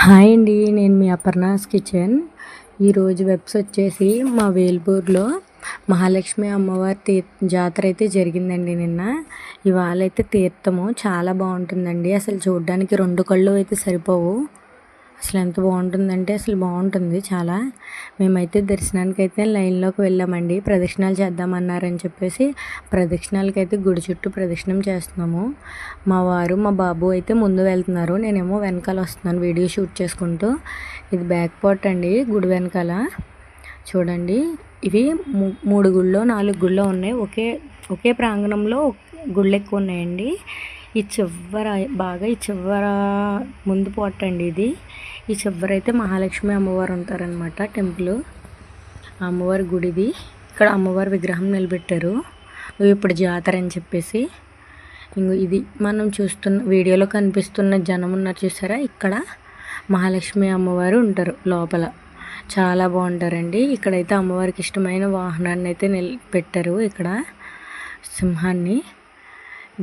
Hi అండి, నేను మీ Aparna's kitchen. ఈరోజు వెబ్స్ వచ్చేసి మా వేల్పూర్లో మహాలక్ష్మి అమ్మవారి జాతర అయితే జరిగిందండి నిన్న. ఇవాళ అయితే తీర్థము చాలా బాగుంటుందండి. అసలు చూడడానికి 2 కళ్ళు అయితే సరిపోవు. అసలు ఎంత బాగుంటుందంటే అసలు బాగుంటుంది చాలా. మేమైతే దర్శనానికి అయితే లైన్లోకి వెళ్ళామండి. ప్రదక్షిణాలు చేద్దామన్నారని చెప్పేసి ప్రదక్షిణాలకి అయితే గుడి చుట్టూ ప్రదక్షిణం చేస్తున్నాము. మా వారు మా బాబు అయితే ముందు వెళ్తున్నారు, నేనేమో వెనకాల వస్తున్నాను వీడియో షూట్ చేసుకుంటూ. ఇది బ్యాక్ పార్ట్ అండి గుడి వెనకాల. చూడండి, ఇవి 3 గుళ్ళో 4 గుళ్ళో ఉన్నాయి. ఒకే ప్రాంగణంలో గుళ్ళు ఎక్కువ ఉన్నాయండి. ఈ చివర ముందు పార్ట్ అండి ఇది. ఈ చివర అయితే మహాలక్ష్మి అమ్మవారు ఉంటారనమాట టెంపుల్. అమ్మవారి గుడిది. ఇక్కడ అమ్మవారి విగ్రహం నిలబెట్టారు ఇప్పుడు జాతర అని చెప్పేసి. ఇది మనం చూస్తున్న వీడియోలో కనిపిస్తున్న జనం ఉన్నారు చూసారా, ఇక్కడ మహాలక్ష్మి అమ్మవారు ఉంటారు లోపల. చాలా బాగుంటారండి. ఇక్కడైతే అమ్మవారికి ఇష్టమైన వాహనాన్ని అయితే పెట్టారు. ఇక్కడ సింహాన్ని.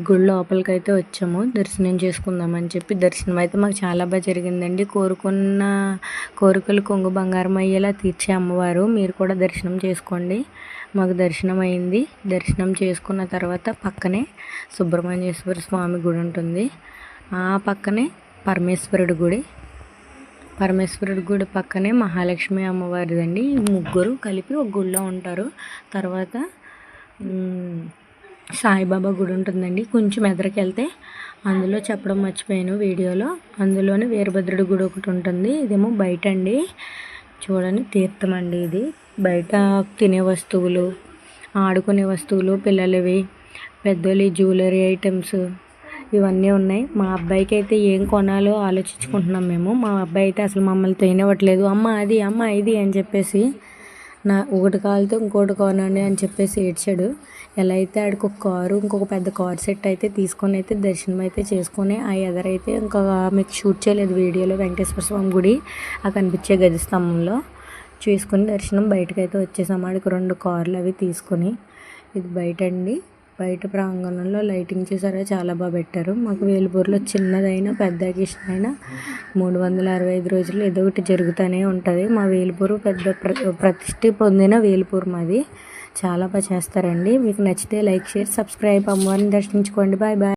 గుడి లోపలికి అయితే వచ్చాము దర్శనం చేసుకుందామని చెప్పి. దర్శనం అయితే మాకు చాలా బాగా జరిగిందండి. కోరుకున్న కోరికలు కొంగు బంగారం అయ్యేలా తీర్చే అమ్మవారు. మీరు కూడా దర్శనం చేసుకోండి. మాకు దర్శనం అయింది. దర్శనం చేసుకున్న తర్వాత పక్కనే సుబ్రహ్మణ్యేశ్వర స్వామి గుడి ఉంటుంది. ఆ పక్కనే పరమేశ్వరుడి గుడి పక్కనే మహాలక్ష్మి అమ్మవారిదండి. ఈ ముగ్గురు కలిపి ఒక గుడిలో ఉంటారు. తర్వాత సాయిబాబా గుడి ఉంటుందండి. కొంచెం ఎదరికి వెళ్తే, అందులో చెప్పడం మర్చిపోయాను వీడియోలో, అందులోనే వీరభద్రుడి గుడి ఒకటి ఉంటుంది. ఇదేమో బయట అండి. చూడండి, తీర్థం అండి ఇది. బయట తినే వస్తువులు, ఆడుకునే వస్తువులు, పిల్లలవి, పెద్దోళ్ళ జ్యువెలరీ ఐటమ్స్ ఇవన్నీ ఉన్నాయి. మా అబ్బాయికి అయితే ఏం కొనాలో ఆలోచించుకుంటున్నాం మేము. మా అబ్బాయి అయితే అసలు మమ్మల్ని తినవట్లేదు. అమ్మ అది, అమ్మ ఇది అని చెప్పేసి, ఒకటి కావాలితే ఇంకోటి కొనండి అని చెప్పేసి ఏడ్చాడు. ఎలా అయితే ఆడికి ఒక కారు, ఇంకొక పెద్ద కార్ సెట్ అయితే తీసుకొని అయితే దర్శనం అయితే చేసుకొని, ఆ ఎదరైతే ఇంకా మీకు షూట్ చేయలేదు వీడియోలో, వెంకటేశ్వర స్వామి గుడి ఆ కనిపించే గది స్తంభంలో చూసుకొని దర్శనం బయటకు అయితే వచ్చేసాము. ఆడికి 2 కార్లు అవి తీసుకొని. ఇది బయట అండి. బయట ప్రాంగణంలో లైటింగ్ చేసారా, చాలా బాగా పెట్టారు. మాకు వేల్పూర్లో చిన్నదైనా పెద్దకి ఇష్టమైన 365 రోజులు ఏదో ఒకటి జరుగుతూనే ఉంటుంది. మా వేల్పూరు పెద్ద ప్రతిష్ఠ పొందిన వేల్పూర్ మాది. చాలా బాగా చేస్తారండి. మీకు నచ్చితే లైక్, షేర్, సబ్స్క్రైబ్. అమ్మవారిని దర్శించుకోండి. Bye bye.